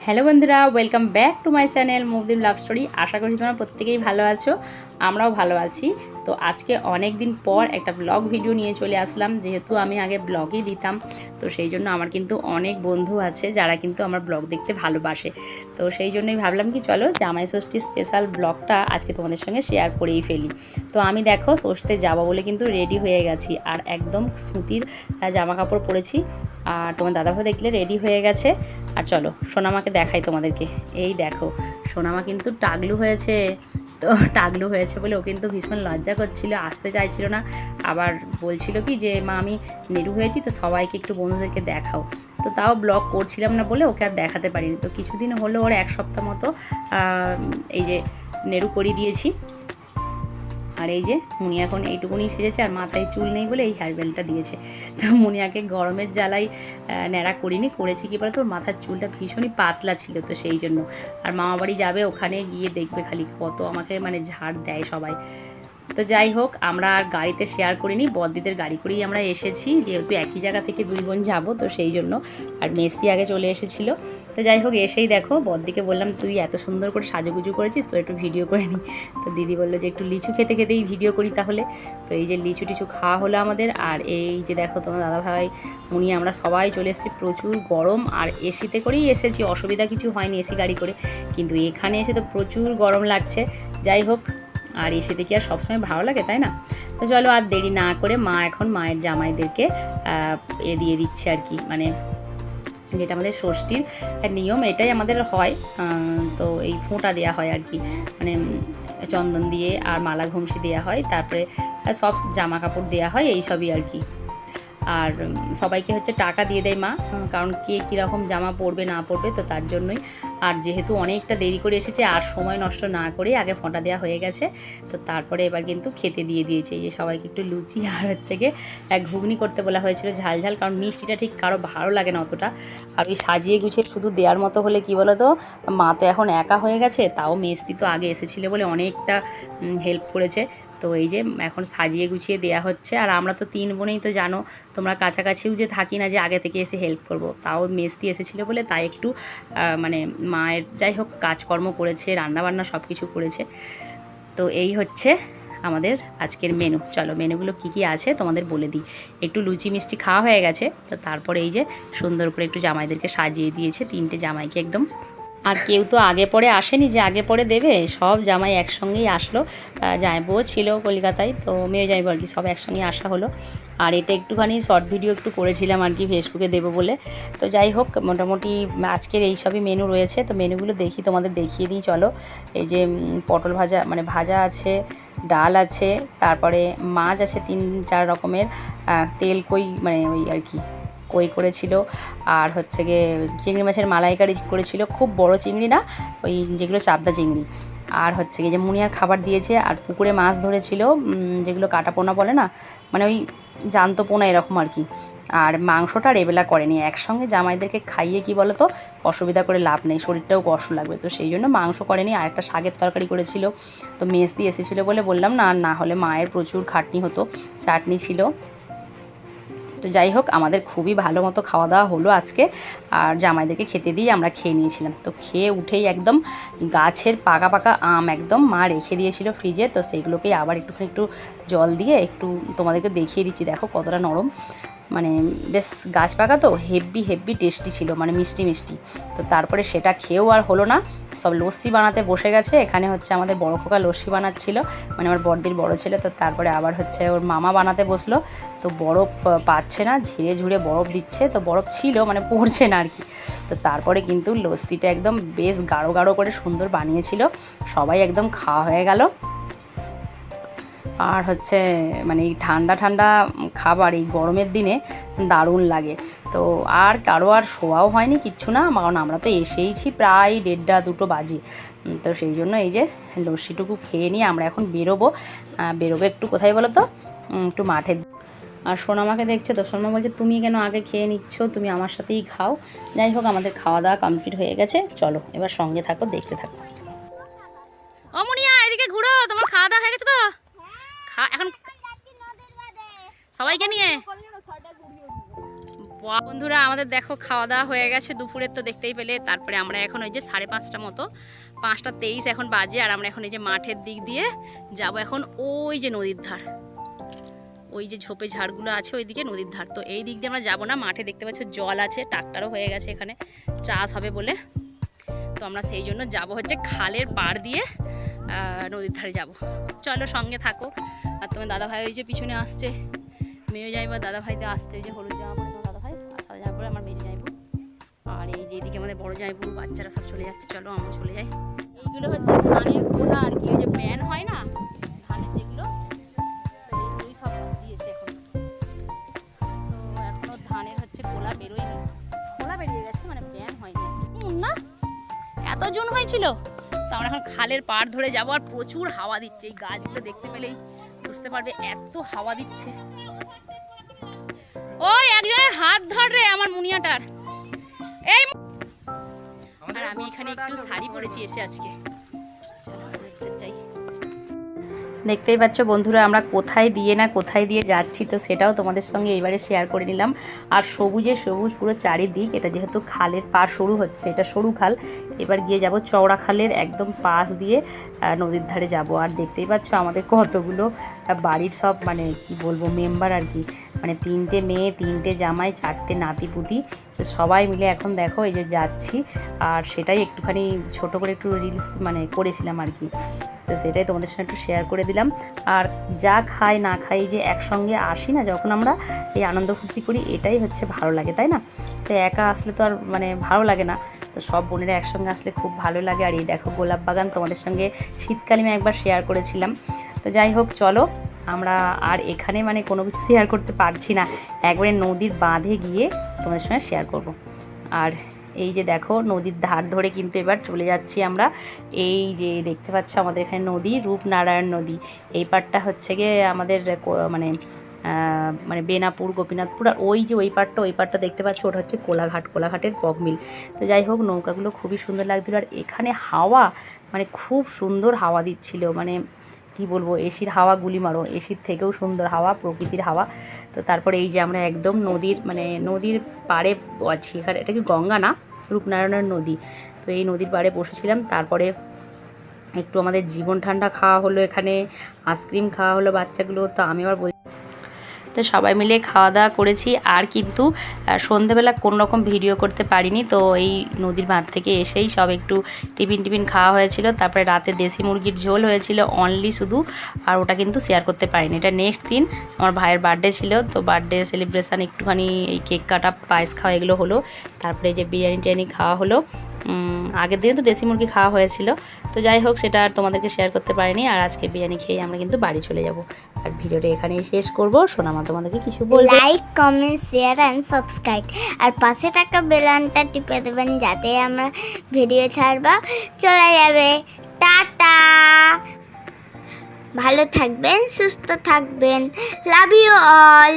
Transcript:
Hello বন্ধুরা, welcome back to my channel মুভদিম love story. আশা করি তোমরা প্রত্যেকেই ভালো আছো, আমরাও ভালো আছি। তো আজকে অনেক দিন পর একটা ব্লগ ভিডিও নিয়ে চলে আসলাম। যেহেতু আমি আগে ব্লগই দিতাম, তো সেই জন্য আমার কিন্তু অনেক বন্ধু আছে যারা কিন্তু আমার ব্লগ দেখতে ভালোবাসে। তো সেই জন্যই ভাবলাম কি চলো জামাই ষষ্ঠীর স্পেশাল ব্লগটা আজকে তোমাদের সঙ্গে শেয়ার করেই ফেলি। তো আমি দেখো ষষ্ঠীতে যাবো বলে কিন্তু রেডি হয়ে গেছি, আর একদম সুতির জামা কাপড় পরেছি। আর তোমার দাদাভাই দেখলে রেডি হয়ে গেছে। আর চলো সোনামাকে দেখাই তোমাদেরকে। এই দেখো সোনামা কিন্তু টাগলু হয়েছে। তো টাগলু হয়েছে বলে ও কিন্তু ভীষণ লজ্জা করছিল, আসতে চাইছিল না। আবার বলছিল কি যে মা আমি নেরু হয়েছি, তো সবাইকে একটু বন্ধুদেরকে দেখাও। তো তাও ব্লগ করছিলাম না বলে ওকে আর দেখাতে পারিনি। তো কিছুদিন হলো ওর এক সপ্তাহ মতো এই যে নেরু করিয়ে দিয়েছি। আর এই যে মুনিয়া এখন এইটুকুনি সেজেছে, আর মাথায় চুল নেই বলে এই হেয়ার বেল্টটা দিয়েছে। তো মুনিয়াকে গরমের জ্বালাই ন্যাড়া করিনি, করেছি কি বলে তোর মাথার চুলটা ভীষণই পাতলা ছিল, তো সেই জন্য। আর মামা বাড়ি যাবে, ওখানে গিয়ে দেখবে খালি কত আমাকে মানে ঝাড় দেয় সবাই। তো যাই হোক, আমরা আর গাড়িতে শেয়ার করিনি, বদ্দিদের গাড়ি করেই আমরা এসেছি, যেহেতু একই জায়গা থেকে দুই বোন যাবো, তো সেই জন্য। আর মেস্তি আগে চলে এসেছিলো। তো যাই হোক, এসেই দেখো বদ্দিকে বললাম তুই এত সুন্দর করে সাজুগুজু করেছিস, তো একটু ভিডিও করে নি। তো দিদি বললো যে একটু লিচু খেতে খেতেই ভিডিও করি তাহলে। তো এই যে লিচু টিচু খাওয়া হলো আমাদের। আর এই যে দেখো তোমার দাদাভাই উনি আমরা সবাই চলে এসেছি, প্রচুর গরম। আর এসিতে করেই এসেছি, অসুবিধা কিছু হয়নি এসি গাড়ি করে, কিন্তু এখানে এসে তো প্রচুর গরম লাগছে। যাই হোক, আর এসিতে কি আর সবসময় ভালো লাগে, তাই না? তো চলো আর দেরি না করে মা এখন মায়ের জামাইদেরকে দিয়ে দিচ্ছে আর কি, মানে যেটা আমাদের ষষ্ঠীর নিয়ম, এটাই আমাদের হয়। তো এই ফোঁটা দেওয়া হয় আর কি, মানে চন্দন দিয়ে আর মালা ঘুমসি দেওয়া হয়, তারপরে সব জামা কাপড় দেওয়া হয়, এই সবই আর কি। আর সবাইকে হচ্ছে টাকা দিয়ে দেয় মা, কারণ কে কীরকম জামা পরবে না পরবে, তো তার জন্যই। আর যেহেতু অনেকটা দেরি করে এসেছে, আর সময় নষ্ট না করে আগে ফোঁটা দেওয়া হয়ে গেছে, তো তারপরে এবার কিন্তু খেতে দিয়ে দিয়েছে। এই যে সবাইকে একটু লুচি আর হচ্ছে গিয়ে ঘুগনি করতে বলা হয়েছিল ঝাল ঝাল, কারণ মিষ্টিটা ঠিক কারো ভালো লাগে না অতটা। আর ওই সাজিয়ে গুছিয়ে শুধু দেওয়ার মতো হলে কি বলো তো, মা তো এখন একা হয়ে গেছে, তাও মেস্তি তো আগে এসেছিলো বলে অনেকটা হেল্প করেছে। তো এই যে এখন সাজিয়ে গুছিয়ে দেয়া হচ্ছে। আর আমরা তো তিন বোনেই তো জানো, তোমরা কাছাকাছিও যে থাকি না যে আগে থেকে এসে হেল্প করব, তাও মেস্তি এসেছিলো বলে তাই একটু মানে মায়ের যাই হোক কাজকর্ম করেছে, রান্নাবান্না সব কিছু করেছে। তো এই হচ্ছে আমাদের আজকের মেনু। চলো মেনুগুলো কি কি আছে তোমাদের বলে দিই। একটু লুচি মিষ্টি খাওয়া হয়ে গেছে, তো তারপরে এই যে সুন্দর করে একটু জামাইদেরকে সাজিয়ে দিয়েছে, তিনটে জামাইকে একদম। আর কেউ তো আগে পরে আসেনি যে আগে পরে দেবে, সব জামাই একসঙ্গেই আসলো। জামাইবুও ছিল কলকাতায়, তো মেয়ে জামাইবু আর কি সব একসঙ্গে আসা হলো। আর এটা একটুখানি শর্ট ভিডিও একটু করেছিলাম আর কি, ফেসবুকে দেবো বলে। তো যাই হোক, মোটামুটি আজকের এই সবই মেনু রয়েছে। তো মেনুগুলো দেখি তোমাদের দেখিয়ে দিই চলো। এই যে পটল ভাজা, মানে ভাজা আছে, ডাল আছে, তারপরে মাছ আছে 3-4 রকমের, তেল কই মানে ওই আর কি কই করেছিল। আর হচ্ছে গিয়ে চিংড়ি মাছের মালাইকারি করেছিল, খুব বড় চিংড়ি না, ওই যেগুলো চাপদা চিংড়ি। আর হচ্ছে গিয়ে যে মুনিয়ার খাবার দিয়েছে, আর পুকুরে মাছ ধরেছিল, যেগুলো কাটা পোনা বলে না, মানে ওই জ্যান্ত পোনা এরকম আর কি। আর মাংসটা রেবেলা করেনি, একসঙ্গে জামাইদেরকে খাইয়ে কি বলো তো অসুবিধা করে লাভ নেই, শরীরটাও কষ্ট লাগবে, তো সেই জন্য মাংস করেনি। আর একটা শাকের তরকারি করেছিল। তো মেস্তি এসেছিলো বলে বললাম না, আর না হলে মায়ের প্রচুর খাটনি হতো। চাটনি ছিল। তো যাই হোক, আমাদের খুবই ভালো মতো খাওয়া দাওয়া হলো আজকে। আর জামাইদেরকে খেতে দিয়ে আমরা খেয়ে নিয়েছিলাম। তো খেয়ে উঠেই একদম গাছের পাকা পাকা আম একদম মা রেখে দিয়েছিল ফ্রিজে, তো সেইগুলোকেই আবার একটু জল দিয়ে একটু তোমাদেরকে দেখিয়ে দিচ্ছি, দেখো কতটা নরম, মানে বেশ গাছ পাকা, তো হেব্বি টেস্টি ছিল, মানে মিষ্টি মিষ্টি। তো তারপরে সেটা খেয়েও আর হলো না, সব লস্যি বানাতে বসে গেছে। এখানে হচ্ছে আমাদের বড় খোকা লস্যি বানাচ্ছিল, মানে আমার বড়দির বড় ছেলে। তো তারপরে আবার হচ্ছে ওর মামা বানাতে বসলো, তো বরফ পাচ্ছে না, ঝিরে ঝুড়ে বরফ দিচ্ছে, তো বরফ ছিল মানে পড়ছে না আর কি। তো তারপরে কিন্তু লস্যিটা একদম বেশ গাঢ় গাঢ় করে সুন্দর বানিয়েছিল, সবাই একদম খাওয়া হয়ে গেল। আর হচ্ছে মানে এই ঠান্ডা ঠান্ডা খাবার এই গরমের দিনে দারুণ লাগে। তো আর কারো আর শোয়াও হয়নি কিচ্ছু না, কারণ আমরা তো এসেইছি প্রায় 1:30-2 বাজে। তো সেই জন্য এই যে লস্যিটুকু খেয়ে নিয়ে আমরা এখন বেরোবো একটু কোথায় বলো তো, একটু মাঠে। আর সোনামাকে দেখছো তো, সোনামা বলছে তুমি কেন আগে খেয়ে নিচ্ছ, তুমি আমার সাথেই খাও। যাই হোক, আমাদের খাওয়া দাওয়া কমপ্লিট হয়ে গেছে, চলো এবার সঙ্গে থাকো, দেখতে থাকো। অমনিয়া এদিকে ঘুরো, তোমার খাওয়া দাওয়া হয়ে গেছে তো? এখন সবাইকে নিয়ে বন্ধুরা আমাদের দেখো খাওয়া দাওয়া হয়ে গেছে দুপুরের, তো দেখতেই পেলে। তারপরে আমরা এখন ওই যে 5:30 মতো, 5:23 এখন বাজে, আর আমরা এখন এই যে মাঠের দিক দিয়ে যাব এখন ওই যে নদীর ধার, ওই যে ঝোপে ঝাড়গুলো আছে ওইদিকে নদীর ধার। তো এই দিক দিয়ে আমরা যাবো না, মাঠে দেখতে পাচ্ছ জল আছে, ট্রাক্টরও হয়ে গেছে এখানে চাষ হবে বলে। তো আমরা সেই জন্য যাব হচ্ছে খালের পাড় দিয়ে নদীর ধারে যাব। চলো সঙ্গে থাকো। আর তোমার দাদাভাই ওই যে পিছনে আসছে, মেয়ে যাইবো, দাদাভাইতে আসছে ওই যে হলুদ জামা পরে তোমার দাদাভাই, আর সাদা জামা পরে আমার মেয়ে যাইবো। আর এই যে এদিকে আমাদের বড় যাইবো, বাচ্চারা সব চলে যাচ্ছে, চলো আমরা চলে যাই। এইগুলো হচ্ছে ধানের গোলা আর কি, ওই যে ব্যান হয় না ধানের যেগুলো, তো এইগুলোই সব দিয়েছে এখন। তো এখনো ধানের হচ্ছে গোলা বেরোয়নি, গোলা বেরিয়ে গেছে মানে ব্যান হয়নি না, এত জুন হয়েছিল। তো আমরা এখন খালের পাড় ধরে যাবো, আর প্রচুর হাওয়া দিচ্ছে, এই গাছগুলো দেখতে পেলেই বুঝতে পারবে এত হাওয়া দিচ্ছে। ওই একজনের হাত ধর রে আমার মুনিয়াটার। এই আর আমি এখানে একটু শাড়ি পরেছি এসে আজকে, চলো দেখতে যাই। দেখতেই পাচ্ছ বন্ধুরা আমরা কোথায় দিয়ে যাচ্ছি, তো সেটাও তোমাদের সঙ্গে এবারে শেয়ার করে নিলাম। আর সবুজে সবুজ পুরো চারিদিক, এটা যেহেতু খালের পাড় শুরু হচ্ছে, এটা সরু খাল, এবার গিয়ে যাব চওড়া খালের একদম পাশ দিয়ে নদীর ধারে যাব। আর দেখতেই পাচ্ছ আমাদের কতগুলো বাড়ির সব মানে কি বলবো মেম্বার আর কি, মানে 3টে মেয়ে, 3টে জামাই, 4টে নাতিপুতি, তো সবাই মিলে এখন দেখো এই যে যাচ্ছি। আর সেটাই একটুখানি ছোট করে একটু রিলস মানে করেছিলাম আর কি, তো সেটাই তোমাদের সঙ্গে একটু শেয়ার করে দিলাম। আর যা খাই না খাই যে একসঙ্গে আসি না যখন আমরা এই আনন্দ ফুর্তি করি, এটাই হচ্ছে ভালো লাগে, তাই না? তো একা আসলে তো আর মানে ভালো লাগে না, তো সব বোনেরা একসঙ্গে আসলে খুব ভালো লাগে। আর এই দেখো গোলাপ বাগান তোমাদের সঙ্গে শীতকালে আমি একবার শেয়ার করেছিলাম। তো যাই হোক চলো, আমরা আর এখানে মানে কোনো কিছু শেয়ার করতে পারছি না, একবারে নদীর বাঁধে গিয়ে তোমাদের সঙ্গে শেয়ার করব। আর এই যে দেখো নদীর ধার ধরে কিন্তু এবার চলে যাচ্ছি আমরা। এই যে দেখতে পাচ্ছ আমাদের এখানে নদী, রূপনারায়ণ নদী। এই পাড়টা হচ্ছে গিয়ে আমাদের মানে মানে বেনাপুর, গোপীনাথপুর। আর ওই যে ওই পাড়টা দেখতে পাচ্ছ, ওটা হচ্ছে কোলাঘাট, কোলাঘাটের পগমিল। তো যাই হোক নৌকাগুলো খুবই সুন্দর লাগছিল। আর এখানে হাওয়া মানে খুব সুন্দর হাওয়া দিচ্ছিল, মানে কি বলবো, এসির হাওয়া গুলি মারো, এসির থেকেও সুন্দর হাওয়া, প্রকৃতির হাওয়া। তো তারপরে এই যে আমরা একদম নদীর পাড়ে আছি, এখানে এটা কি গঙ্গা না, রূপনারায়ণের নদী। তো এই নদীর পাড়ে বসেছিলাম, তারপরে একটু আমাদের জীবন ঠান্ডা খাওয়া হলো, এখানে আইসক্রিম খাওয়া হলো বাচ্চাগুলো। তো আমি আবার তো সবাই মিলে খাওয়া দাওয়া করেছি। আর কিন্তু সন্ধেবেলা কোনো রকম ভিডিও করতে পারিনি, তো এই নদীর বাঁধ থেকে এসেই সব একটু টিফিন খাওয়া হয়েছিল। তারপরে রাতে দেশি মুরগির ঝোল হয়েছিল অনলি শুধু, আর ওটা কিন্তু শেয়ার করতে পারিনি। এটা নেক্সট দিন আমার ভাইয়ের বার্থডে ছিল, তো বার্থডে সেলিব্রেশান একটুখানি এই কেক কাটা, পায়েস খাওয়া এগুলো হলো। তারপরে এই যে বিরিয়ানি খাওয়া হলো। আগের দিনে তো দেশি মুরগি খাওয়া হয়েছিল, তো যাই হোক সেটা আর তোমাদেরকে শেয়ার করতে পারিনি। আর আজকে বিরিয়ানি খেয়ে আমরা কিন্তু বাড়ি চলে যাব। আর ভিডিওটা এখানেই শেষ করব। সোনামা তোমাদেরকে কিছু বলবে? Like, comment, share and subscribe, আর পাশে থাকা বেল আইকনটা টিপে দেবেন যাতে আমরা ভিডিও ছাড়বা চলে যাবে। টাটা, ভালো থাকবেন, সুস্থ থাকবেন, লাভ ইউ অল।